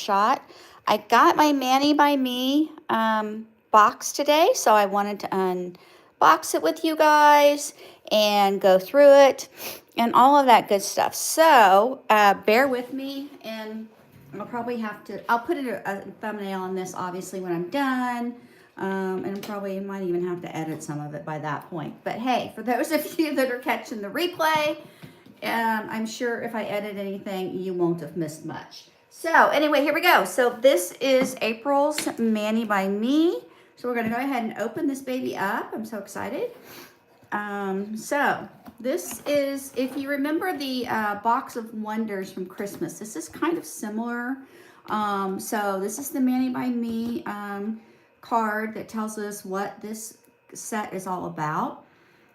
shot. I got my Mani by Me box today, so I wanted to unbox it with you guys and go through it and all of that good stuff. So bear with me, and I'll probably have to, I'll put a thumbnail on this obviously when I'm done. And probably might even have to edit some of it by that point. But hey, for those of you that are catching the replay, I'm sure if I edit anything, you won't have missed much. So anyway, here we go. So this is April's Mani by Me. So we're going to go ahead and open this baby up. I'm so excited. So this is, if you remember the box of wonders from Christmas, this is kind of similar. So this is the Mani by Me card that tells us what this set is all about.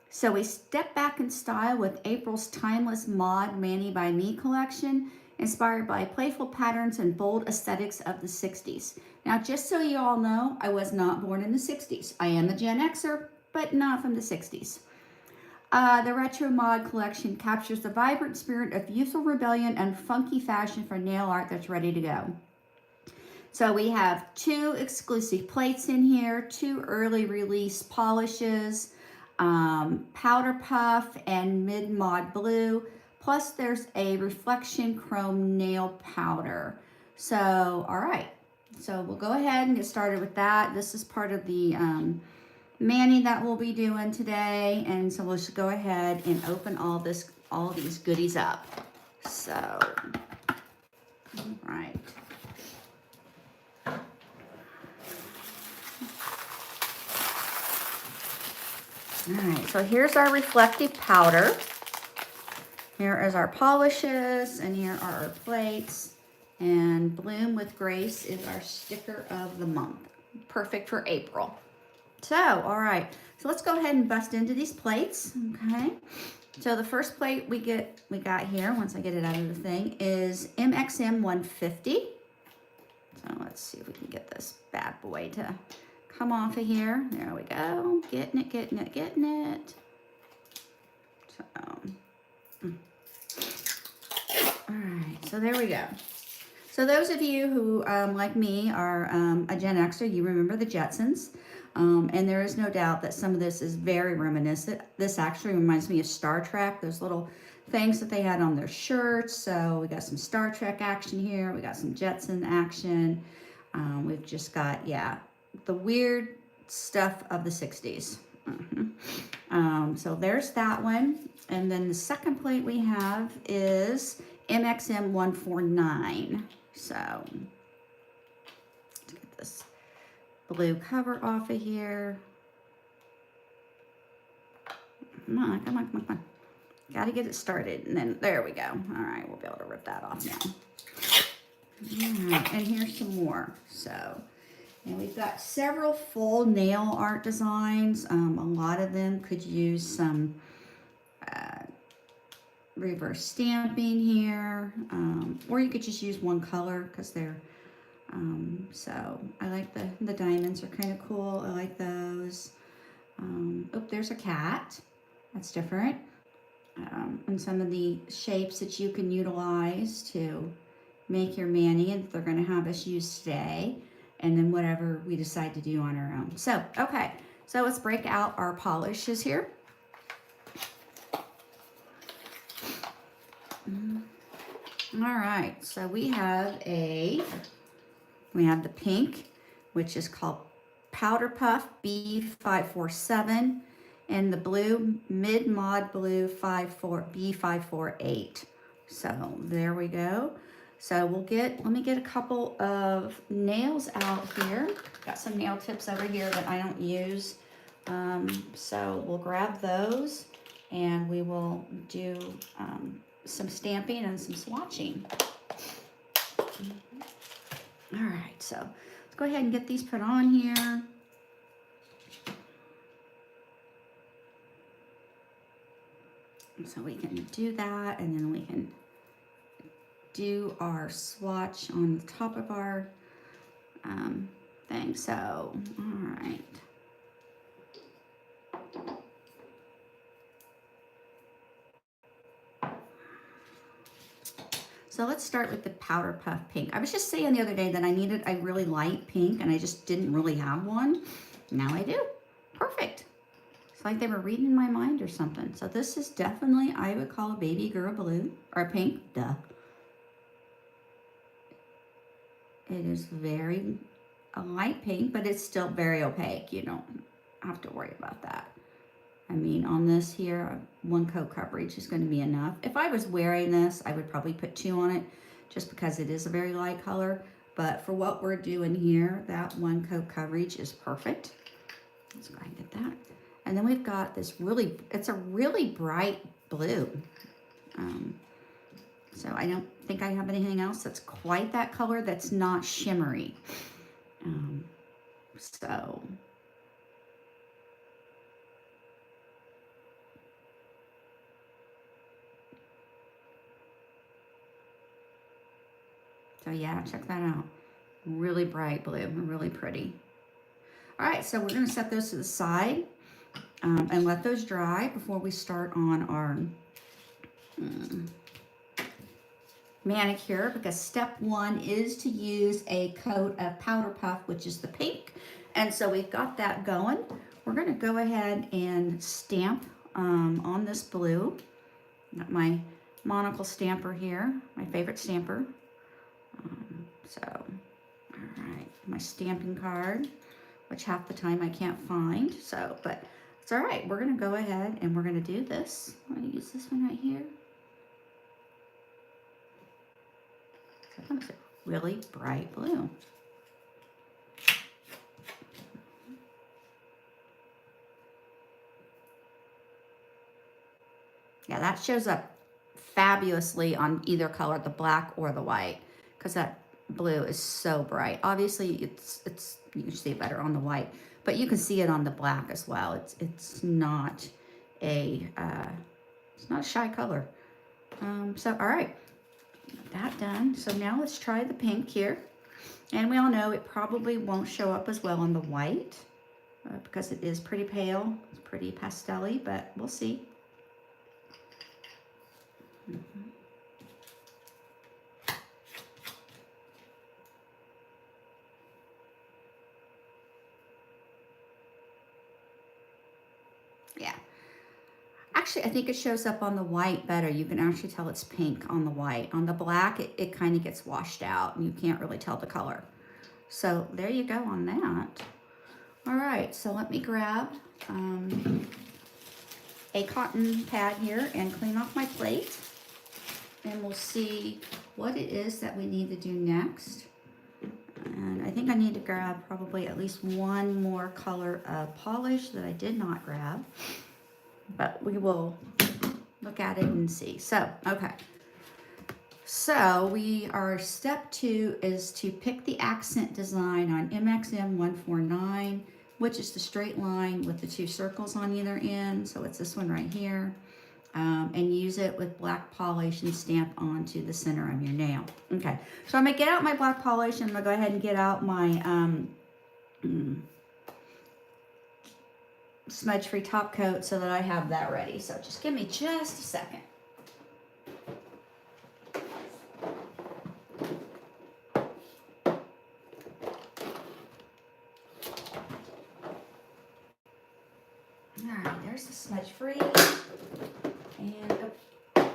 So we step back in style with April's timeless mod Mani by Me collection, inspired by playful patterns and bold aesthetics of the 60s. Now, just so you all know, I was not born in the 60s. I am a Gen Xer, but not from the 60s. The retro mod collection captures the vibrant spirit of youthful rebellion and funky fashion for nail art that's ready to go. So we have 2 exclusive plates in here, 2 early release polishes, powder puff and mid-mod blue, plus there's a reflection chrome nail powder. So, all right, so we'll go ahead and get started with that. This is part of the Mani that we'll be doing today, and so we'll just go ahead and open all these goodies up. So, all right. All right, so here's our reflective powder. Here is our polishes, and here are our plates. And Bloom with Grace is our sticker of the month. Perfect for April. So, all right, so let's go ahead and bust into these plates, okay? So the first plate we got here, once I get it out of the thing, is MXM 150. So let's see if we can get this bad boy to come off of here. There we go. Getting it. So, all right, so there we go. So those of you who, like me, are a Gen Xer, you remember the Jetsons. And there is no doubt that some of this is very reminiscent. This actually reminds me of Star Trek, those little things that they had on their shirts. So we got some Star Trek action here. We got some Jetson action. We've just got, yeah, the weird stuff of the 60s. So there's that one. And then the second plate we have is MXM 149. So let's get this blue cover off of here. Come on. Got to get it started. And then there we go. All right, we'll be able to rip that off now. All right, and here's some more. So, and we've got several full nail art designs. A lot of them could use some reverse stamping here, or you could just use one color because they're so I like the diamonds are kind of cool. I like those. Oh, there's a cat. That's different. And some of the shapes that you can utilize to make your Mani that they're going to have us use today, and then whatever we decide to do on our own. So, okay, so let's break out our polishes here. All right, so we have the pink, which is called Powder Puff B547, and the blue, Mid-Mod Blue B548. So there we go. So let me get a couple of nails out here. Got some nail tips over here that I don't use. So we'll grab those and we will do some stamping and some swatching. All right, so let's go ahead and get these put on here. So we can do that, and then we can do our swatch on the top of our thing. So, all right. So let's start with the Powder Puff Pink. I was just saying the other day that I needed a really light pink and I just didn't really have one. Now I do. Perfect. It's like they were reading my mind or something. So this is definitely, I would call a baby girl blue, or pink, duh. It is very a light pink, but it's still very opaque. You don't have to worry about that. I mean, on this here, 1 coat coverage is going to be enough. If I was wearing this, I would probably put 2 on it just because it is a very light color. But for what we're doing here, that 1 coat coverage is perfect. Let's go ahead and get that. And then we've got this really, it's a really bright blue. So I don't think I have anything else that's quite that color that's not shimmery. So yeah, check that out. Really bright blue, really pretty. All right, so we're gonna set those to the side and let those dry before we start on our manicure, because step 1 is to use a coat of Powder Puff, which is the pink. And so we've got that going. We're gonna go ahead and stamp on this blue. Got my monocle stamper here, my favorite stamper. So, all right, my stamping card, which half the time I can't find. So, but it's all right. We're gonna go ahead and we're gonna do this. I'm gonna use this one right here. So that's a really bright blue. Yeah, that shows up fabulously on either color, the black or the white, because that blue is so bright. Obviously, it's you can see it better on the white, but you can see it on the black as well. It's not a shy color. So all right, that done. So now let's try the pink here, and we all know it probably won't show up as well on the white because it is pretty pale. It's pretty pastel-y, but we'll see. Yeah. Actually, I think it shows up on the white better. You can actually tell it's pink on the white. On the black, it kind of gets washed out and you can't really tell the color. So there you go on that. All right, so let me grab a cotton pad here and clean off my plate. And we'll see what it is that we need to do next. And I think I need to grab probably at least 1 more color of polish that I did not grab. But we will look at it and see. So, okay. So step 2 is to pick the accent design on MXM 149, which is the straight line with the 2 circles on either end. So it's this one right here. And use it with black polish and stamp onto the center of your nail. Okay, so I'm gonna get out my black polish and I'm gonna go ahead and get out my smudge-free top coat so that I have that ready. So just give me just a second. All right, there's the smudge-free. And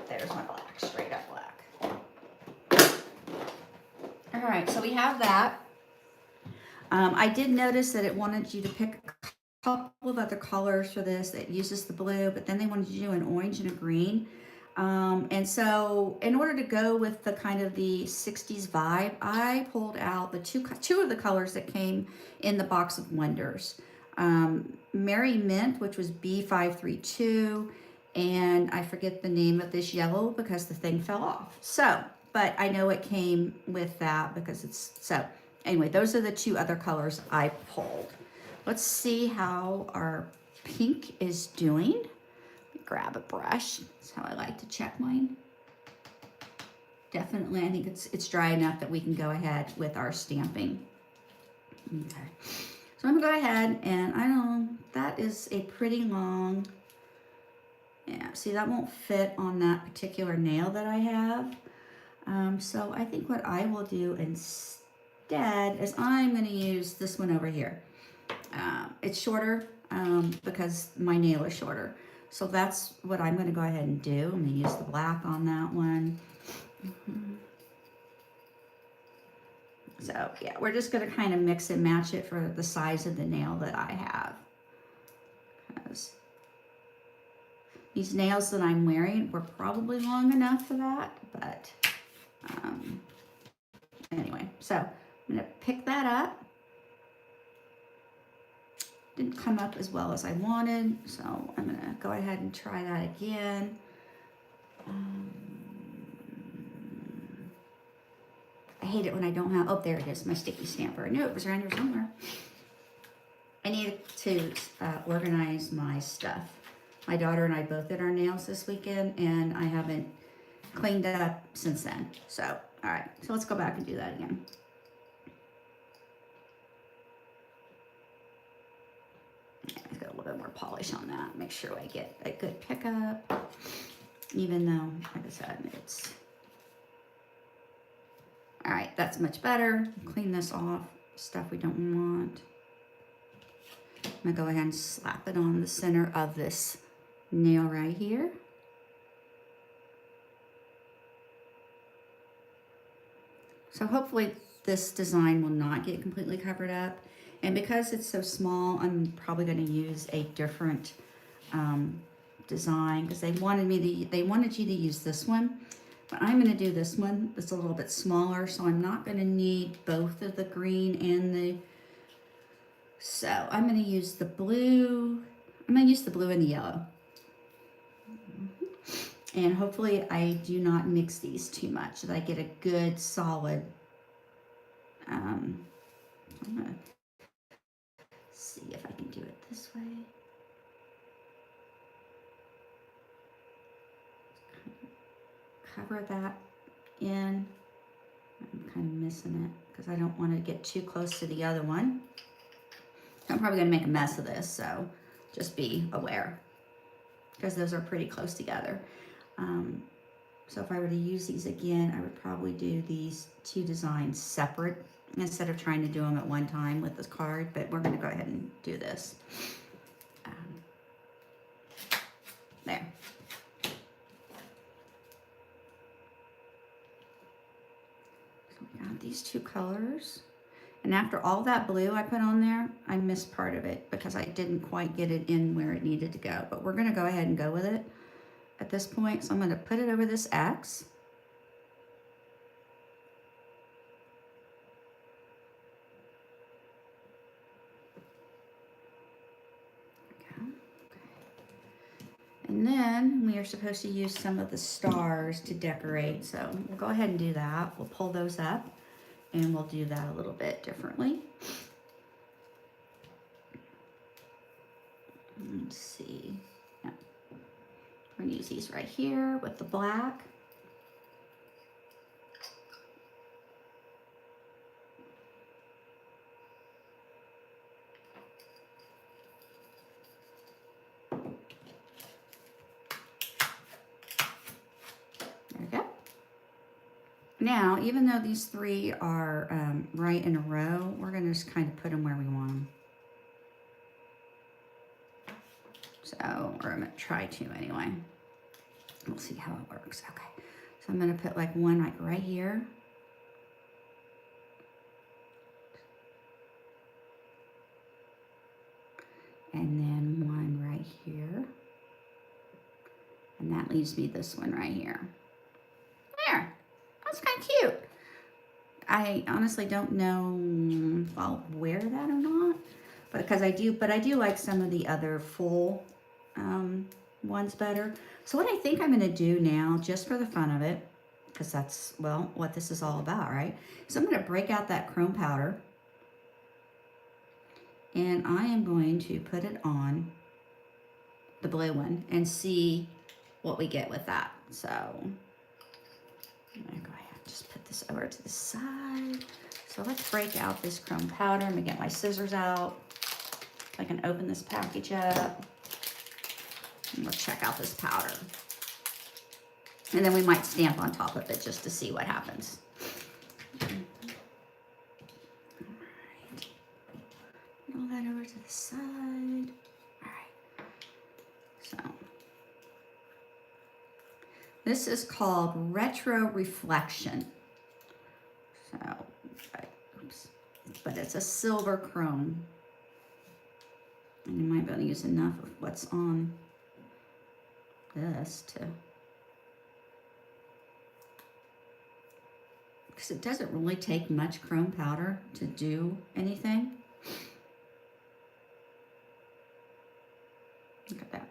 there's my black, straight up black. All right, so we have that. I did notice that it wanted you to pick a couple of other colors for this that uses the blue, but then they wanted you to do an orange and a green. And so in order to go with the kind of the 60s vibe, I pulled out the two of the colors that came in the box of Wonders. Merry Mint, which was B532, and I forget the name of this yellow because the thing fell off. So, but I know it came with that because it's, so anyway, those are the 2 other colors I pulled. Let's see how our pink is doing. Grab a brush. That's how I like to check mine. Definitely, I think it's dry enough that we can go ahead with our stamping. Okay, so I'm gonna go ahead and I know that is a pretty long, yeah, see that won't fit on that particular nail that I have. So I think what I will do instead is I'm going to use this one over here. It's shorter because my nail is shorter. So that's what I'm going to go ahead and do. I'm going to use the black on that one. So yeah, we're just going to kind of mix and match it for the size of the nail that I have. Because these nails that I'm wearing were probably long enough for that, but anyway, so I'm going to pick that up. Didn't come up as well as I wanted, so I'm going to go ahead and try that again. I hate it when I don't have, oh, there it is, my sticky stamper. I knew it was around here somewhere. I need to organize my stuff. My daughter and I both did our nails this weekend, and I haven't cleaned it up since then. So, all right, so let's go back and do that again. I've got a little bit more polish on that. Make sure I get a good pickup, even though, like I said, it's... All right, that's much better. Clean this off, stuff we don't want. I'm gonna go ahead and slap it on the center of this nail right here. So hopefully this design will not get completely covered up. And because it's so small, I'm probably gonna use a different design because they wanted you to use this one. But I'm going to do this one. It's a little bit smaller, so I'm not going to need both of the green and the... So I'm going to use the blue. I'm going to use the blue and the yellow. And hopefully I do not mix these too much, so that I get a good solid... I'm going to see if I can do it this way. Cover that in. I'm kind of missing it because I don't want to get too close to the other one. I'm probably going to make a mess of this, so just be aware because those are pretty close together. So if I were to use these again, I would probably do these two designs separate instead of trying to do them at one time with this card, but we're going to go ahead and do this. There. Got these two colors, and after all that blue I put on there, I missed part of it because I didn't quite get it in where it needed to go, but we're going to go ahead and go with it at this point. So I'm going to put it over this X, and then we are supposed to use some of the stars to decorate, so we'll go ahead and do that. We'll pull those up and we'll do that a little bit differently. Let's see. Yeah. We're gonna use these right here with the black. There we go. Now, even though these three are right in a row, we're gonna just kind of put them where we want them. So, or I'm gonna try to anyway. We'll see how it works. Okay, so I'm gonna put like one like right here. And then one right here. And that leaves me this one right here. There, that's kind of cute. I honestly don't know if I'll wear that or not, but because I do like some of the other full ones better. So what I think I'm gonna do now, just for the fun of it, because that's, well, what this is all about, right? So I'm gonna break out that chrome powder and I am going to put it on the blue one and see what we get with that. So I'm gonna go ahead and just put this over to the side. So let's break out this chrome powder. I'm gonna get my scissors out so I can open this package up. And we'll check out this powder. And then we might stamp on top of it just to see what happens. Roll that over to the side. All right. So this is called retro reflection. So, oops. But it's a silver chrome. And you might be able to use enough of what's on this to, because it doesn't really take much chrome powder to do anything. Look at that.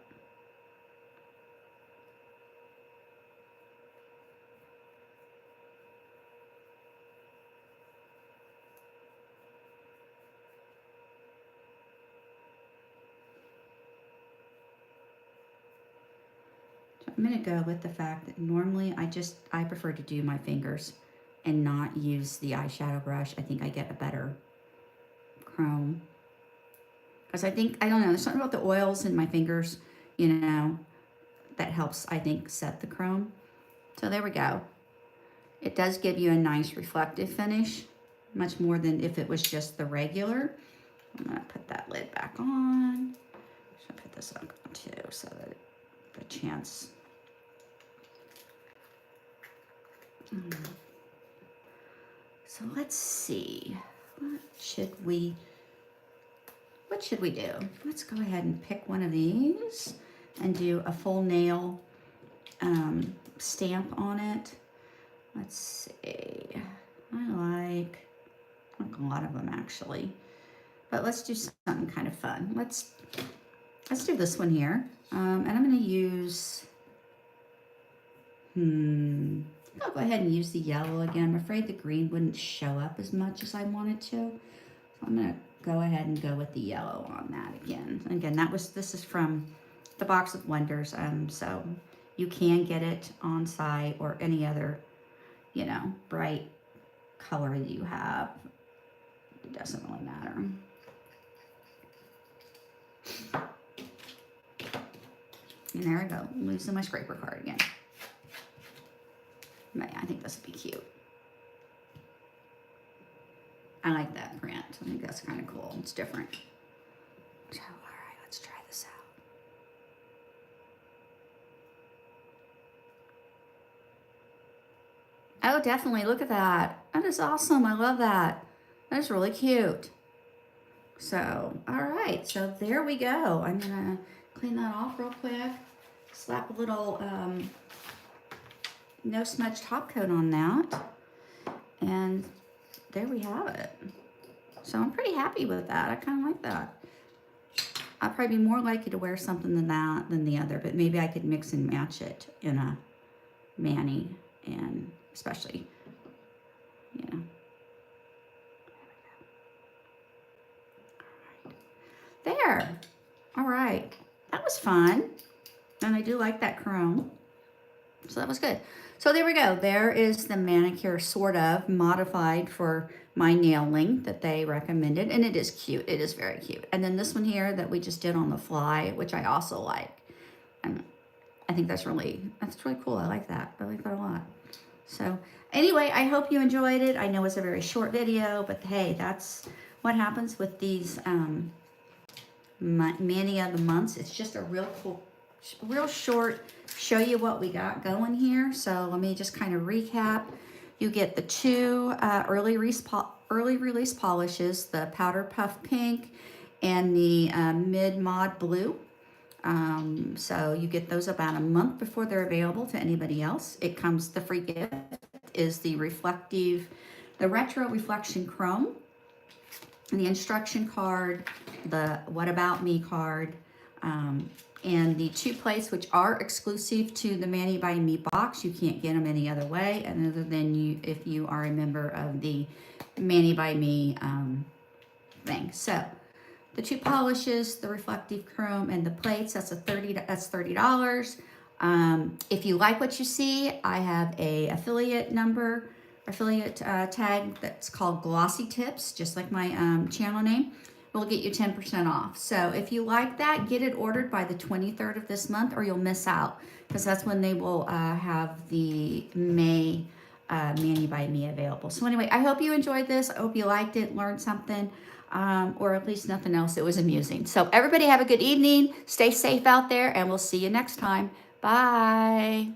I'm going to go with the fact that normally I prefer to do my fingers and not use the eyeshadow brush. I think I get a better chrome. Because I don't know, there's something about the oils in my fingers, you know, that helps, I think, set the chrome. So there we go. It does give you a nice reflective finish, much more than if it was just the regular. I'm going to put that lid back on. Should put this on too, so that the chance. So let's see, what should we do? Let's go ahead and pick one of these and do a full nail stamp on it. Let's see, I like a lot of them actually, but let's do something kind of fun. Let's do this one here, and I'm going to use, I'll go ahead and use the yellow again. I'm afraid the green wouldn't show up as much as I wanted to. So I'm going to go ahead and go with the yellow on that again. Again, this is from the Box of Wonders. So you can get it on site or any other, you know, bright color that you have. It doesn't really matter. And there we go. I'm losing my scraper card again. But yeah, I think this would be cute. I like that print. I think that's kind of cool. It's different. So, all right, let's try this out. Oh, definitely. Look at that. That is awesome. I love that. That is really cute. So, all right. So there we go. I'm going to clean that off real quick. Slap a little no smudge top coat on that. And there we have it. So I'm pretty happy with that. I kind of like that. I'd probably be more likely to wear something than the other, but maybe I could mix and match it in a mani, and especially, you know. There. All right. That was fun. And I do like that chrome. So that was good. So there we go. There is the manicure sort of modified for my nail length that they recommended. And it is cute. It is very cute. And then this one here that we just did on the fly, which I also like. And I think that's really cool. I like that. I like that a lot. So anyway, I hope you enjoyed it. I know it's a very short video, but hey, that's what happens with these many of the months. It's just a real short, show you what we got going here. So let me just kind of recap. You get the two early release polishes, the Powder Puff Pink and the Mid Mod Blue. So you get those about a month before they're available to anybody else. It comes, the free gift is the Retro Reflection Chrome, and the instruction card, the What About Me card, and the two plates, which are exclusive to the Mani by Me box. You can't get them any other way, other than if you are a member of the Mani by Me thing. So the two polishes, the reflective chrome, and the plates, that's $30. If you like what you see, I have a affiliate tag that's called Glossy Tips, just like my channel name. we'll get you 10% off. So if you like that, get it ordered by the 23rd of this month or you'll miss out, because that's when they will have the May Mani by Me available. So anyway, I hope you enjoyed this. I hope you liked it, learned something, or at least nothing else. It was amusing. So everybody have a good evening. Stay safe out there, and we'll see you next time. Bye.